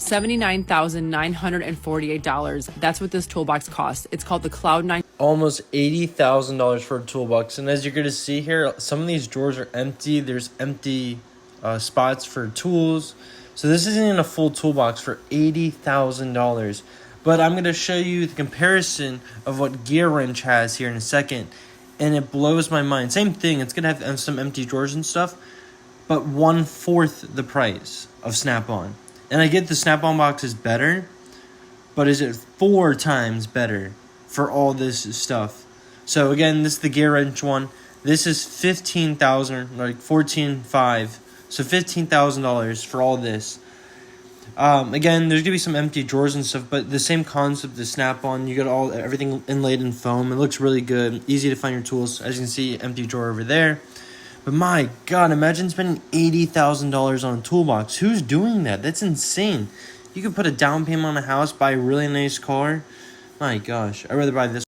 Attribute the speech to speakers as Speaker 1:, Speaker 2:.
Speaker 1: $79,948. That's what this toolbox costs. It's called the Cloud9.
Speaker 2: Almost $80,000 for a toolbox. And as you're going to see here, some of these drawers are empty. There's empty spots for tools. So this isn't even a full toolbox for $80,000. But I'm going to show you the comparison of what Gear Wrench has here in a second. And it blows my mind. Same thing. It's going to have some empty drawers and stuff. But 1/4 the price of Snap-on. And I get the Snap-on box is better. But is it 4 times better for all this stuff? So again, this is the Gear Wrench one. This is $15,000, like $14,500. So $15,000 for all this. Again, there's gonna be some empty drawers and stuff, but the same concept, the Snap-on. You got everything inlaid in foam. It looks really good, easy to find your tools. As you can see, empty drawer over there. But my God, imagine spending $80,000 on a toolbox. Who's doing that? That's insane. You could put a down payment on a house, buy a really nice car. My gosh, I'd rather buy this.